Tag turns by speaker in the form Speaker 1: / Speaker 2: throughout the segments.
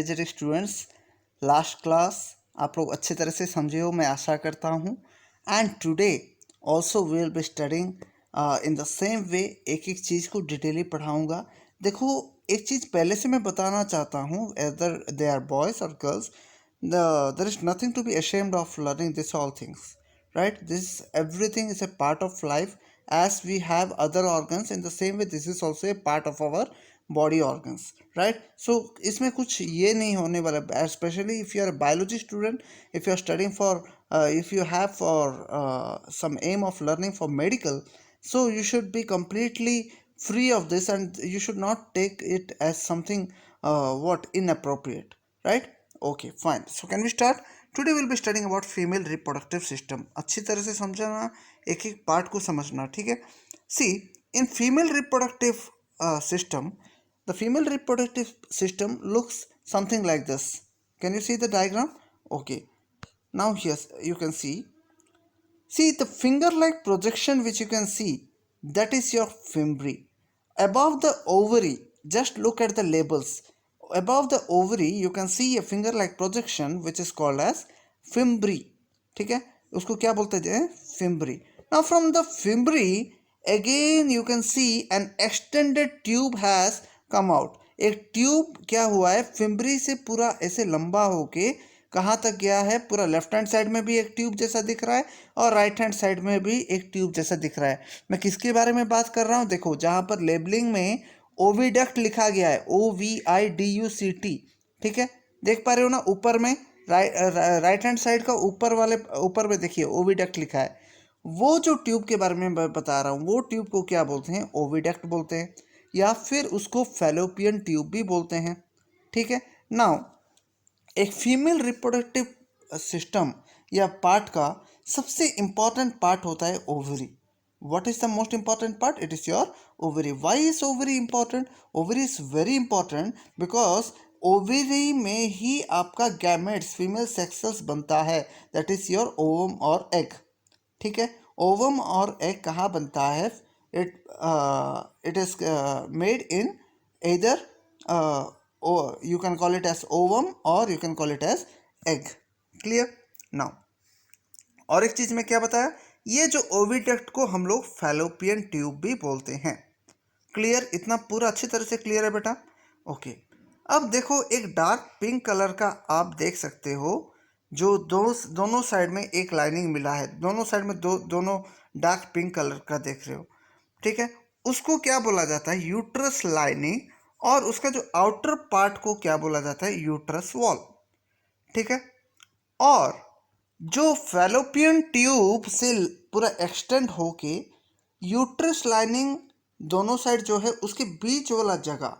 Speaker 1: Energetic students, last class आप लोग अच्छी तरह से समझे हो मैं आशा करता हूँ। And today also we will be studying in the same way, एक एक चीज़ को डिटेली पढ़ाऊँगा। देखो, एक चीज़ पहले से मैं बताना चाहता हूँ, एदर दे आर बॉयज़ और girls, there is nothing to be ashamed of learning this all things, right? This everything is a part of life. As we have other organs, in the same way this is also a part of our body organs, right? So इसमें कुछ ये नहीं होने वाला, especially if you are a biology student, if you are studying for if you have for some aim of learning for medical, so you should be completely free of this and you should not take it as something what inappropriate, right? Okay, fine. So can we start? Today we'll be studying about female reproductive system. अच्छी तरह से समझना, एक एक part को समझना, ठीक है? See, in female reproductive system, the female reproductive system looks something like this. Can you see the diagram? Okay. Now here you can see. See the finger-like projection which you can see, that is your fimbri. Above the ovary, just look at the labels. Above the ovary, you can see a finger-like projection which is called as fimbri. ठीक है, उसको क्या बोलते हैं? Fimbri. Now from the fimbri, again you can see an extended tube has come out. एक tube क्या हुआ है, फिम्बरी से पूरा ऐसे लंबा होके कहाँ तक गया है? पूरा लेफ्ट हैंड साइड में भी एक ट्यूब जैसा दिख रहा है और राइट हैंड साइड में भी एक ट्यूब जैसा दिख रहा है। मैं किसके बारे में बात कर रहा हूँ? देखो, जहाँ पर लेबलिंग में ओविडक्ट लिखा गया है, OVIDUCT, ठीक है, देख पा रहे हो ना? ऊपर में राइट हैंड साइड का ऊपर में देखिए ओविडक्ट लिखा है। वो जो ट्यूब के बारे में मैं बता रहा हूँ, वो ट्यूब को क्या बोलते हैं? ओविडक्ट बोलते हैं, या फिर उसको फैलोपियन ट्यूब भी बोलते हैं, ठीक है। नाउ एक फीमेल रिप्रोडक्टिव सिस्टम या पार्ट का सबसे इंपॉर्टेंट पार्ट होता है ovary. What is the most important part? It is your ovary. Why is ovary important? Ovary is very important because ovary में ही आपका गैमेट्स, फीमेल सेक्स सेल्स बनता है, that is your ovum और egg, ठीक है। Ovum और egg कहाँ बनता है? It is made in either you can call it as ovum or you can call it as egg. Clear? Now और एक चीज में क्या बताया, ये जो ओविडक्ट को हम लोग फैलोपियन ट्यूब भी बोलते हैं। क्लियर? इतना पूरा अच्छी तरह से क्लियर है बेटा? ओके। अब देखो, एक डार्क पिंक कलर का आप देख सकते हो, जो दोनों साइड में एक लाइनिंग मिला है, दोनों साइड में दोनों डार्क पिंक कलर का देख रहे हो, ठीक है। उसको क्या बोला जाता है? Uterus lining. और उसका जो आउटर पार्ट को क्या बोला जाता है? यूट्रस वॉल, ठीक है। और जो फैलोपियन ट्यूब से पूरा एक्सटेंड होके यूट्रस लाइनिंग दोनों साइड जो है उसके बीच वाला जगह,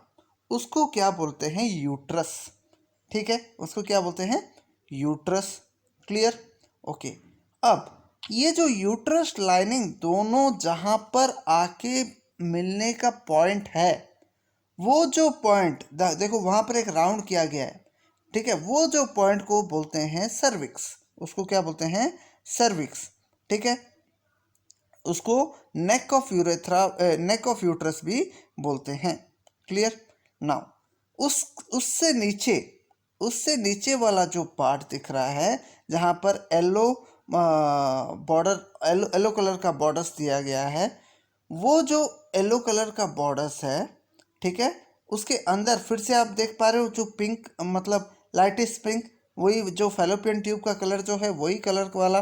Speaker 1: उसको क्या बोलते हैं? यूट्रस, ठीक है। उसको क्या बोलते हैं? यूट्रस। क्लियर? ओके। अब ये जो यूट्रस लाइनिंग दोनों जहां पर आके मिलने का पॉइंट है, वो जो पॉइंट देखो वहां पर एक राउंड किया गया है, ठीक है, वो जो पॉइंट को बोलते हैं सर्विक्स। उसको क्या बोलते हैं? सर्विक्स, ठीक है। उसको नेक ऑफ यूट्रस भी बोलते हैं। क्लियर? नाउ उससे नीचे वाला जो पार्ट दिख रहा है, जहां पर येलो कलर का बॉर्डर्स दिया गया है, वो जो येलो कलर का बॉर्डर्स है, ठीक है, उसके अंदर फिर से आप देख पा रहे हो जो पिंक, मतलब लाइटिश पिंक, वही जो फैलोपियन ट्यूब का कलर जो है वही कलर वाला,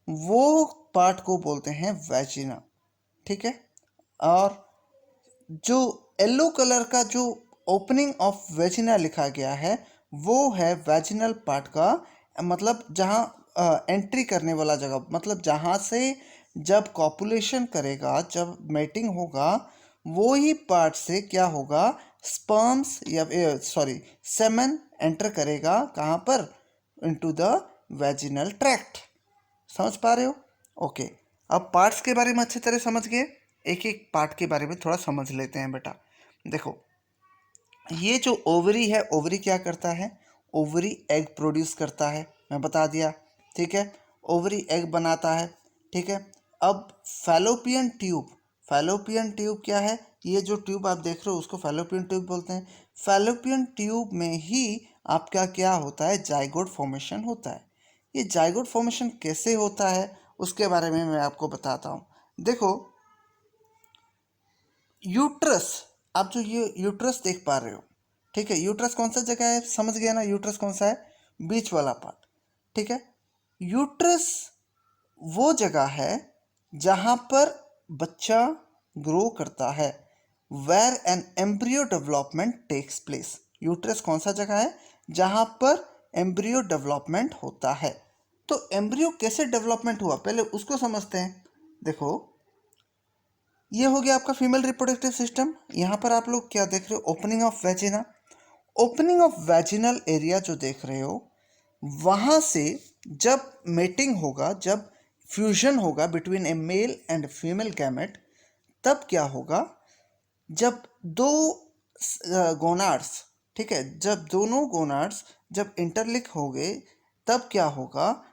Speaker 1: वो पार्ट को बोलते हैं वैजिना, ठीक है। और जो येलो कलर का जो ओपनिंग ऑफ वेजिना लिखा गया है, वो है वैजिनल पार्ट का, मतलब जहाँ एंट्री करने वाला जगह, मतलब जहाँ से जब कॉपुलेशन करेगा, जब मेटिंग होगा, वो ही पार्ट से क्या होगा? स्पर्म्स या सेमन एंटर करेगा कहाँ पर? Into the vaginal tract. समझ पा रहे हो? ओके। अब पार्ट्स के बारे में अच्छी तरह समझ गए, एक एक पार्ट के बारे में थोड़ा समझ लेते हैं बेटा। देखो, ये जो ओवरी है, ओवरी क्या करता है? ओवरी एग प्रोड्यूस करता है, मैं बता दिया, ठीक है। ओवरी एग बनाता है, ठीक है। अब फैलोपियन ट्यूब क्या है? ये जो ट्यूब आप देख रहे हो उसको फैलोपियन ट्यूब बोलते हैं। फैलोपियन ट्यूब में ही आपका क्या होता है, जाइगोट फॉर्मेशन होता है। ये जाइगोट फॉर्मेशन कैसे होता है उसके बारे में मैं आपको बताता हूँ। देखो यूट्रस, आप जो ये यूट्रस देख पा रहे हो, ठीक है, यूट्रस कौन सा जगह है, समझ गया ना, यूट्रस कौन सा है, बीच वाला पार्ट, ठीक है। यूट्रस वो जगह है जहाँ पर बच्चा ग्रो करता है, where an embryo development takes place. Uterus कौन सा जगह है जहाँ पर एम्ब्रियो डेवलपमेंट होता है। तो एम्ब्रियो कैसे डेवलपमेंट हुआ पहले उसको समझते हैं। देखो ये हो गया आपका फीमेल रिप्रोडक्टिव सिस्टम। यहाँ पर आप लोग क्या देख रहे हो, opening of vagina. Opening of vaginal area जो देख रहे हो, वहाँ से जब मेटिंग होगा, जब फ्यूजन होगा between A male and female gamete, तब क्या होगा, जब दो गोनाड्स, ठीक है, जब दोनों गोनाड्स जब इंटरलिक हो गए, तब क्या होगा,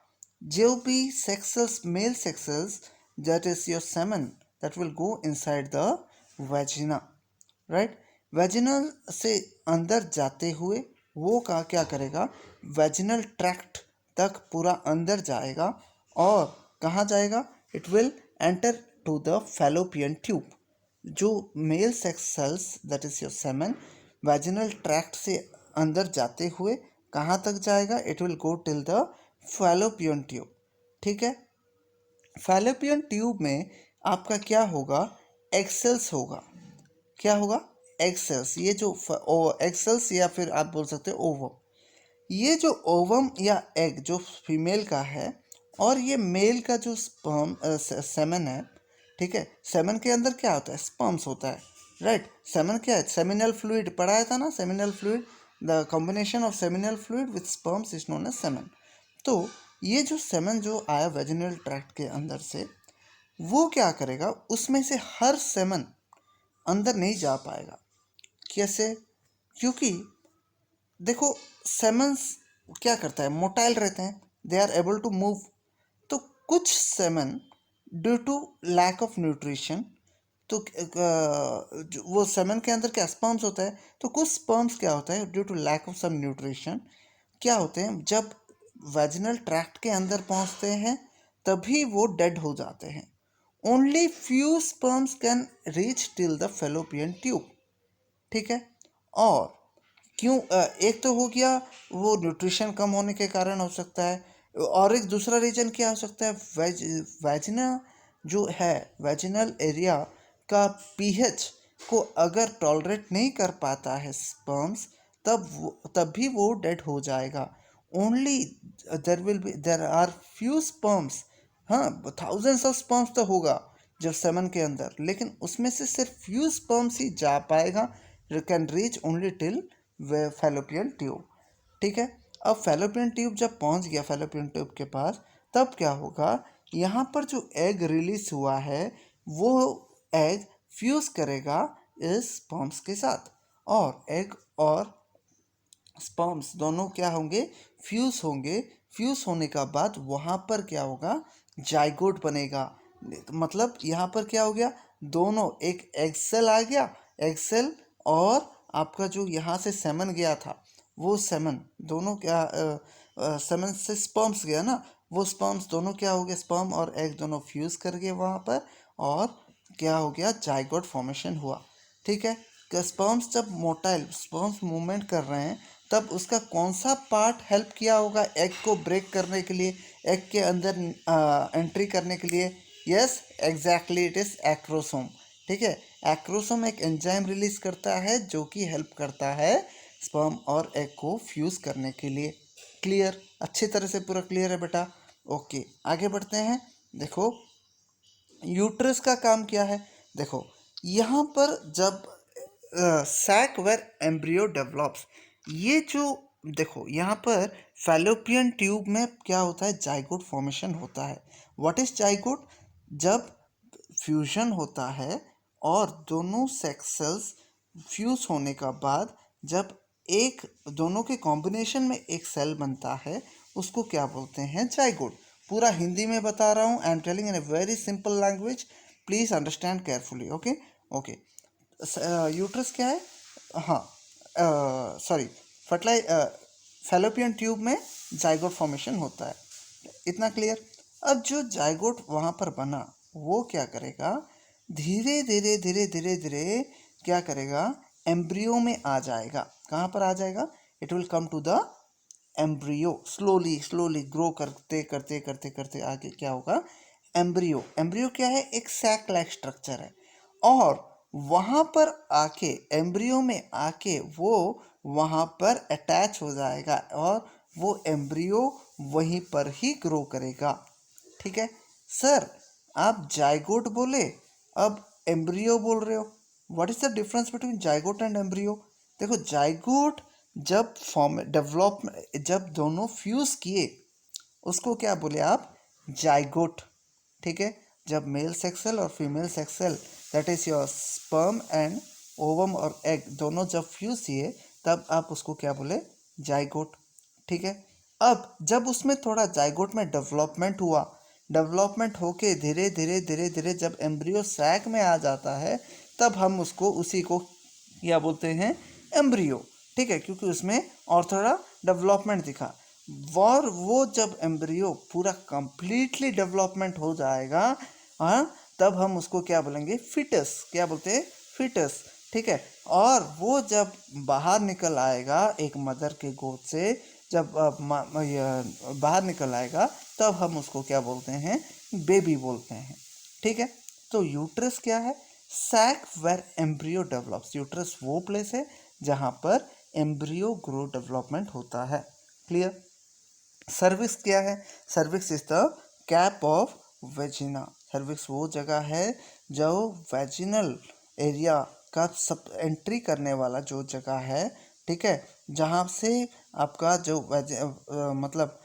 Speaker 1: जो भी सेक्सल्स, mail सेक्सल्स, that is your semen, that will go inside the vagina, right? Vaginal से अंदर जाते हुए वो का क्या करेगा, वेजिनल ट्रैक्ट तक पूरा अंदर जाएगा और कहाँ जाएगा, it will enter to the fallopian tube. जो male sex cells that is your semen vaginal tract से अंदर जाते हुए कहाँ तक जाएगा, it will go till the fallopian tube, ठीक है। फैलोपियन ट्यूब में आपका क्या होगा, एक्सेल्स होगा। क्या होगा, एक्सेल्स। ये जो एक्सेल्स या फिर आप बोल सकते हो ओवम, ये जो ओवम या एग जो फीमेल का है और ये मेल का जो स्पर्म सेमन है, ठीक है, सेमन के अंदर क्या होता है, स्पर्म्स होता है, राइट। सेमन क्या है, सेमिनल फ्लूइड पढ़ाया था ना, seminal fluid, the combination of seminal fluid with sperms is known as semen. तो ये जो सेमन जो आया वेजिनल ट्रैक्ट के अंदर से, वो क्या करेगा, उसमें से हर सेमन अंदर नहीं जा पाएगा। कैसे, क्योंकि देखो सेमन्स क्या करता है, मोटाइल रहते हैं, they are able to move. तो कुछ semen due to lack of nutrition, तो वो सेमन के अंदर क्या स्पर्म्स होता है, तो कुछ स्पर्म्स क्या होता है due to lack of some nutrition क्या होते हैं, जब वेजिनल ट्रैक्ट के अंदर पहुंचते हैं तभी वो डेड हो जाते हैं। Only few sperms can reach till the fallopian tube, ठीक है। और क्यों, एक तो हो गया वो न्यूट्रिशन कम होने के कारण हो सकता है, और एक दूसरा रीजन क्या हो सकता है, वेजिना जो है, वेजिनल एरिया का पीएच को अगर टॉलरेट नहीं कर पाता है स्पर्म्स, तब भी वो डेड हो जाएगा। Only there are few sperms, हाँ थाउजेंड्स ऑफ स्पर्म्स तो होगा जब सेमन के अंदर, लेकिन उसमें से सिर्फ फ्यू स्पर्म्स ही जा पाएगा, can reach only till fallopian tube, ठीक है। अब फैलोपियन ट्यूब जब पहुंच गया फैलोपियन ट्यूब के पास, तब क्या होगा, यहाँ पर जो एग रिलीज हुआ है वो एग फ्यूज करेगा इस स्पर्म्स के साथ, और एग और स्पर्म्स दोनों क्या होंगे, फ्यूज होंगे। फ्यूज होने का बाद वहाँ पर क्या होगा, जाइगोट बनेगा। मतलब यहाँ पर क्या हो गया, दोनों, एक एग सेल आ गया, एग सेल, और आपका जो यहाँ से सेमन गया था, वो सेमन दोनों क्या, सेमन से स्पर्म्स गया ना, वो स्पर्म्स दोनों क्या हो गए, स्पर्म और एग दोनों फ्यूज कर गए वहाँ पर, और क्या हो गया, जाइगोट फॉर्मेशन हुआ, ठीक है। स्पर्म्स जब मोटाइल स्पर्म्स मूवमेंट कर रहे हैं, तब उसका कौन सा पार्ट हेल्प किया होगा एग को ब्रेक करने के लिए, एग के अंदर एंट्री करने के लिए, yes exactly it is acrosome, ठीक है। एक्रोसोम एक एंजाइम रिलीज करता है जो कि हेल्प करता है स्पर्म और एग को फ्यूज करने के लिए। क्लियर, अच्छी तरह से पूरा क्लियर है बेटा, ओके आगे बढ़ते हैं। देखो यूट्रस का काम क्या है, देखो यहाँ पर जब सैक वेर एम्ब्रियो डेवलप्स, ये जो देखो यहाँ पर फैलोपियन ट्यूब में क्या होता है, जाइगोट फॉर्मेशन होता है। व्हाट इज जाइगोट, जब फ्यूजन होता है और दोनों सेक्स सेल्स फ्यूज होने का बाद जब एक दोनों के कॉम्बिनेशन में एक सेल बनता है, उसको क्या बोलते हैं, जाइगोट। पूरा हिंदी में बता रहा हूँ, I am telling in a very simple language, please understand carefully, okay okay. Uterus क्या है, हाँ सॉरी, फर्टिलाइज फैलोपियन ट्यूब में जाइगोट फॉर्मेशन होता है। इतना क्लियर। अब जो जाइगोट वहाँ पर बना वो क्या करेगा, धीरे धीरे धीरे धीरे धीरे क्या करेगा, एम्ब्रियो में आ जाएगा। कहाँ पर आ जाएगा, it will come to the embryo, slowly slowly grow करते करते करते करते आगे क्या होगा, एम्ब्रियो। एम्ब्रियो क्या है, एक सैक लाइक स्ट्रक्चर है, और वहाँ पर आके एम्ब्रियो में आके वो वहाँ पर अटैच हो जाएगा और वो एम्ब्रियो वहीं पर ही ग्रो करेगा। ठीक है सर, आप जाइगोट बोले, अब एम्ब्रियो बोल रहे हो। What is the difference between zygote and embryo? देखो, जाइगोट जब फॉर्म डेवलपमेंट, जब दोनों फ्यूज किए उसको क्या बोले आप, जाइगोट। ठीक है, जब मेल सेक्स सेल और female sex cell, that is your sperm and ovum और एग, दोनों जब फ्यूज किए तब आप उसको क्या बोले, जाइगोट। ठीक है, अब जब उसमें थोड़ा जाइगोट में डेवलपमेंट हुआ, डेवलपमेंट होके धीरे धीरे धीरे धीरे जब एम्ब्रियो सैक में आ जाता है, तब हम उसको उसी को क्या बोलते हैं, एम्ब्रियो। ठीक है, क्योंकि उसमें और थोड़ा डेवलपमेंट दिखा। और वो जब एम्ब्रियो पूरा कंप्लीटली डेवलपमेंट हो जाएगा, हाँ, तब हम उसको क्या बोलेंगे, फिटस। क्या बोलते हैं, फिटस। ठीक है, और वो जब बाहर निकल आएगा एक मदर के गोद से, जब बाहर निकल आएगा, तब हम उसको क्या बोलते हैं, बेबी बोलते हैं। ठीक है, तो यूट्रस क्या है, sac where embryo develops. Uterus वो प्लेस है जहाँ पर एम्ब्रियो ग्रो डेवलपमेंट होता है। क्लियर। सर्विक्स क्या है, cervix is the cap of vagina. Cervix वो जगह है जो वेजिनल एरिया का सब एंट्री करने वाला जो जगह है। ठीक है, जहाँ से आपका जो मतलब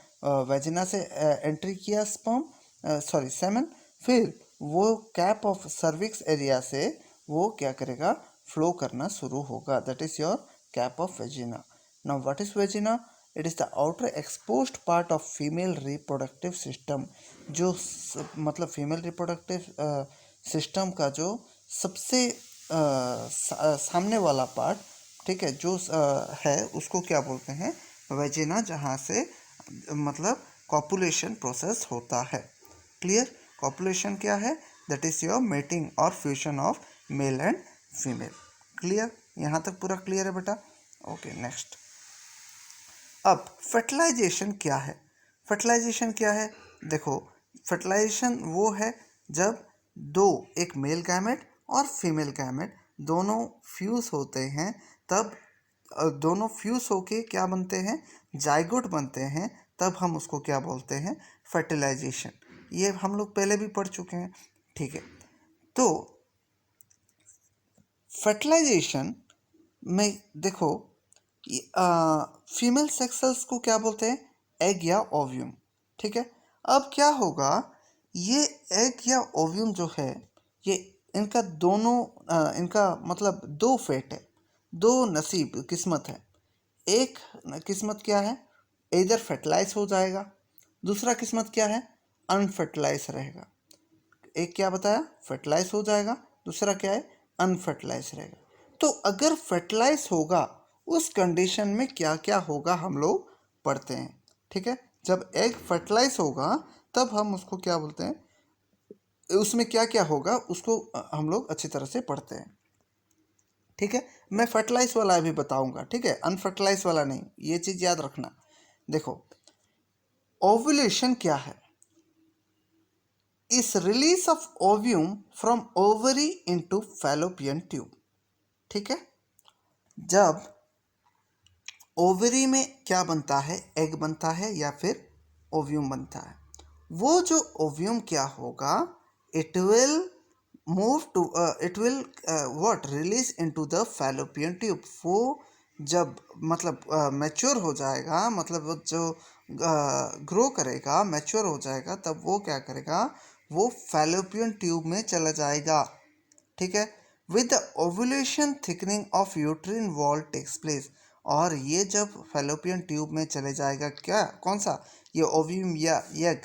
Speaker 1: वेजिना से एंट्री किया स्पर्म, सॉरी सेमन, फिर वो कैप ऑफ सर्विक्स एरिया से वो क्या करेगा, फ्लो करना शुरू होगा। That is your cap of vagina. Now what is vagina? It is the outer exposed part of female reproductive system. जो मतलब फीमेल रिप्रोडक्टिव सिस्टम का जो सबसे सामने वाला पार्ट, ठीक है, जो है उसको क्या बोलते हैं, वेजिना, जहाँ से मतलब कॉपुलेशन प्रोसेस होता है। क्लियर। कॉपुलेशन क्या है, दैट इज योर मेटिंग और fusion of male and female. Clear, यहाँ तक पूरा क्लियर है बेटा? Okay, next. अब फर्टिलाइजेशन क्या है? फर्टिलाइजेशन क्या है, देखो, फर्टिलाइजेशन वो है जब दो, एक मेल गैमेट और फीमेल गैमेट दोनों फ्यूज होते हैं, तब दोनों फ्यूज होके क्या बनते हैं, जाइगोट बनते हैं, तब हम उसको क्या बोलते हैं, फर्टिलाइजेशन। ये हम लोग पहले भी पढ़ चुके हैं। ठीक है, तो फर्टिलाइजेशन में देखो, फीमेल सेक्स सेल्स को क्या बोलते हैं, एग या ओव्यूम। ठीक है, अब क्या होगा, ये एग या ओव्यूम जो है, ये इनका दोनों इनका मतलब दो फेट है, दो नसीब, किस्मत है। एक किस्मत क्या है, इधर फर्टिलाइज हो जाएगा, दूसरा किस्मत क्या है, अनफर्टिलाइज रहेगा। एक क्या बताया, फर्टिलाइज हो जाएगा, दूसरा क्या है, अनफर्टिलाइज रहेगा। तो अगर फर्टिलाइज होगा, उस कंडीशन में क्या क्या होगा हम लोग पढ़ते हैं। ठीक है, जब एग फर्टिलाइज होगा तब हम उसको क्या बोलते हैं, उसमें क्या क्या होगा उसको हम लोग अच्छी तरह से पढ़ते हैं। ठीक है, मैं फर्टिलाइज वाला भी बताऊंगा। ठीक है, अनफर्टिलाइज वाला नहीं, ये चीज़ याद रखना। देखो, ओव्यूलेशन क्या है, इस release of ovum from ovary into fallopian tube. ठीक है, जब ओवरी में क्या बनता है, एग बनता है या फिर ओव्यूम बनता है, वो जो ओव्यूम क्या होगा, it will move to it will what release into the fallopian tube. वो जब मतलब मैच्योर हो जाएगा, मतलब वो जो ग्रो करेगा, मैच्योर हो जाएगा, तब वो क्या करेगा, वो फैलोपियन ट्यूब में चला जाएगा। ठीक है, with the ovulation thickening of uterine wall takes place. और ये जब फैलोपियन ट्यूब में चले जाएगा, क्या, कौन सा, ये ओव्यूम या एग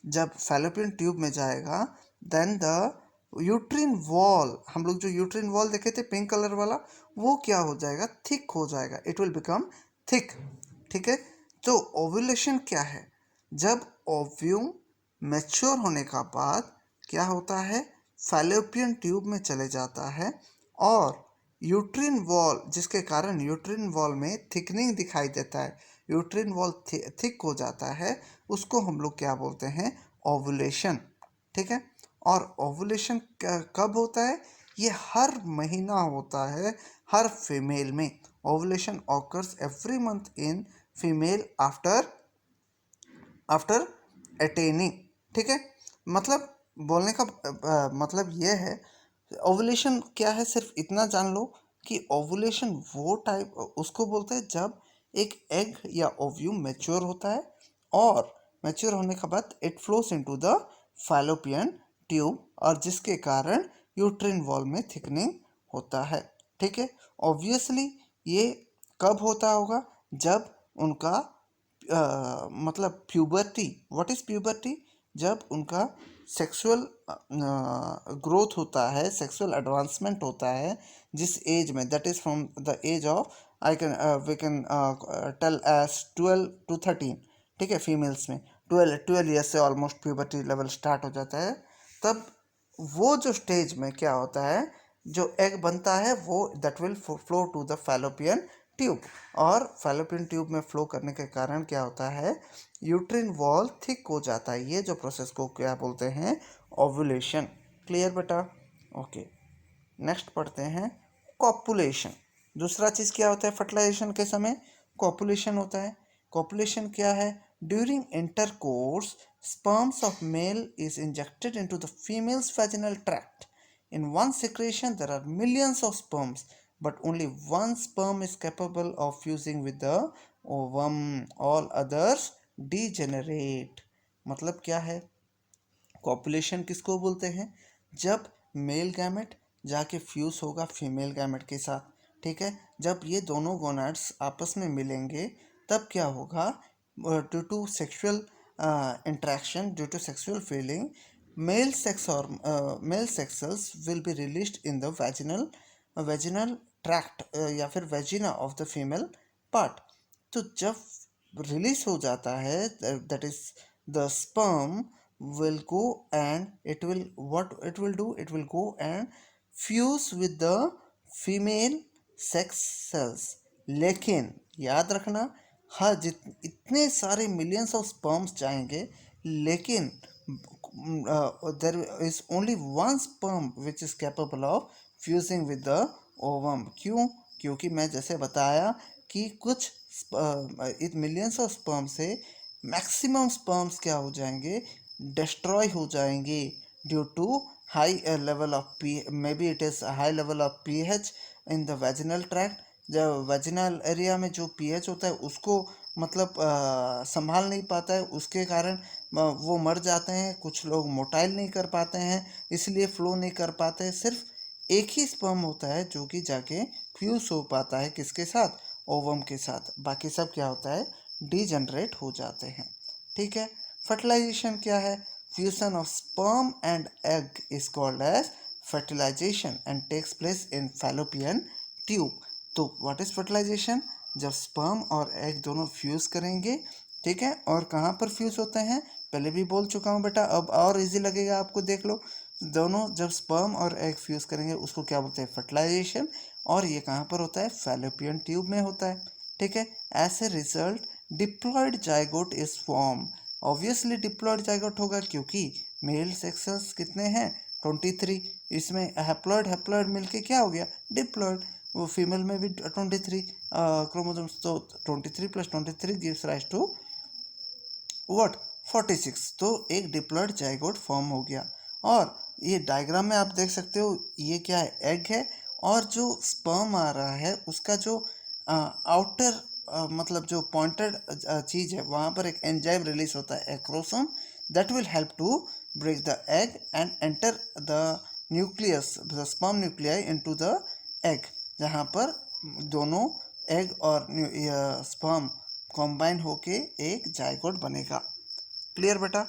Speaker 1: जब फैलोपियन ट्यूब में जाएगा, देन द यूट्रिन वॉल, हम लोग जो यूट्रिन वॉल देखे थे पिंक कलर वाला, वो क्या हो जाएगा, थिक हो जाएगा, इट विल बिकम थिक। ठीक है। तो ओव्यूलेशन क्या है? जब ओव्यूम मैच्योर होने का बाद क्या होता है, फैलोपियन ट्यूब में चले जाता है और यूट्रिन वॉल, जिसके कारण यूट्रिन वॉल में थिकनिंग दिखाई देता है, यूट्रिन वॉल थिक हो जाता है, उसको हम लोग क्या बोलते हैं, ओव्यूलेशन। ठीक है। और ओव्यूलेशन कब होता है? ये हर महीना होता है हर फीमेल में। Ovulation occurs every month in female after after attaining. ठीक है। मतलब बोलने का मतलब ये है, ओवुलेशन क्या है, सिर्फ इतना जान लो कि ओवुलेशन वो टाइप उसको बोलते हैं जब एक एग या ओव्यूम मैच्योर होता है और मैच्योर होने के बाद it flows into the fallopian tube, और जिसके कारण यूट्रिन वॉल में थिकनिंग होता है। ठीक है। ऑब्वियसली ये कब होता होगा? जब उनका मतलब प्यूबर्टी। What is puberty? जब उनका सेक्सुअल ग्रोथ होता है, सेक्सुअल एडवांसमेंट होता है, जिस एज में, that is from the age of, I can we can tell age 12 to 13। ठीक है। फीमेल्स में 12 ईयर्स से ऑलमोस्ट प्यूबर्टी लेवल स्टार्ट हो जाता है। तब वो जो स्टेज में क्या होता है, जो एग बनता है वो that will flow to the fallopian tube, और फैलोपियन ट्यूब में फ्लो करने के कारण क्या होता है, यूट्रिन वॉल थिक हो जाता है। ये जो प्रोसेस को क्या बोलते हैं, ओव्यूलेशन। क्लियर बेटा? ओके। नेक्स्ट पढ़ते हैं कॉपुलेशन। दूसरा चीज़ क्या होता है फर्टिलाइजेशन के समय? कॉपुलेशन होता है। कॉपुलेशन क्या है? During intercourse sperms of male is injected into the female's vaginal tract. In one secretion there are millions of sperms, but only one sperm is capable of fusing with the ovum. All others degenerate. मतलब क्या है? Copulation किसको बोलते हैं? जब male gamete जाके fuse होगा female gamete के साथ। ठीक है। जब ये दोनों गोनाड्स आपस में मिलेंगे तब क्या होगा, due to sexual interaction, due to sexual feeling, male sex और male sex cells will be released in the vaginal tract या फिर vagina of the female part. तो जब रिलीज हो जाता है, that is the sperm will go and it will, what it will do, it will go and fuse with the female sex cells। लेकिन याद रखना, हर इतने सारे मिलियंस ऑफ स्पर्म्स जाएंगे, लेकिन there is only one sperm which is capable of fusing with the ovum। क्यों? क्योंकि मैं जैसे बताया कि कुछ मिलियंस ऑफ स्पर्म से मैक्सिमम स्पर्म्स क्या हो जाएंगे, destroy हो जाएंगे, due to high level of P, may be it is high level of pH in the vaginal tract. जब वेजिनल एरिया में जो पीएच होता है उसको मतलब संभाल नहीं पाता है, उसके कारण वो मर जाते हैं। कुछ लोग मोटाइल नहीं कर पाते हैं, इसलिए फ्लो नहीं कर पाते हैं। सिर्फ एक ही स्पर्म होता है जो कि जाके फ्यूज हो पाता है, किसके साथ, ओवम के साथ। बाकी सब क्या होता है, डीजनरेट हो जाते हैं। ठीक है। फर्टिलाइजेशन क्या है? Fusion of sperm and egg is called as fertilisation and takes place in fallopian tube. तो व्हाट इज फर्टिलाइजेशन? जब स्पर्म और एग दोनों फ्यूज करेंगे। ठीक है। और कहाँ पर फ्यूज होते हैं, पहले भी बोल चुका हूँ बेटा, अब और इजी लगेगा आपको, देख लो। दोनों जब स्पर्म और एग फ्यूज करेंगे उसको क्या बोलते हैं, फर्टिलाइजेशन। और ये कहाँ पर होता है, फैलोपियन ट्यूब में होता है। ठीक है। As a result diploid zygote is form. Obviously diploid zygote होगा क्योंकि मेल सेक्सल्स कितने हैं, 23। इसमें हैप्लॉयड हैप्लॉयड मिलके क्या हो गया, डिप्लॉयड। वो फीमेल में भी 23 क्रोमोसोम्स, तो 23 + 23 गिव्स राइज टू व्हाट, 46। तो एक डिप्लॉयड जाइगोट फॉर्म हो गया। और ये डायग्राम में आप देख सकते हो, ये क्या है, एग है, और जो स्पर्म आ रहा है उसका जो आउटर मतलब जो पॉइंटेड चीज़ है, वहाँ पर एक एंजाइम रिलीज होता है, acrosome, that will help to break the egg and enter the nucleus, the sperm nuclei into the egg, जहाँ पर दोनों एग और स्पर्म कॉम्बाइन होके एक जाइगोट बनेगा। क्लियर बेटा?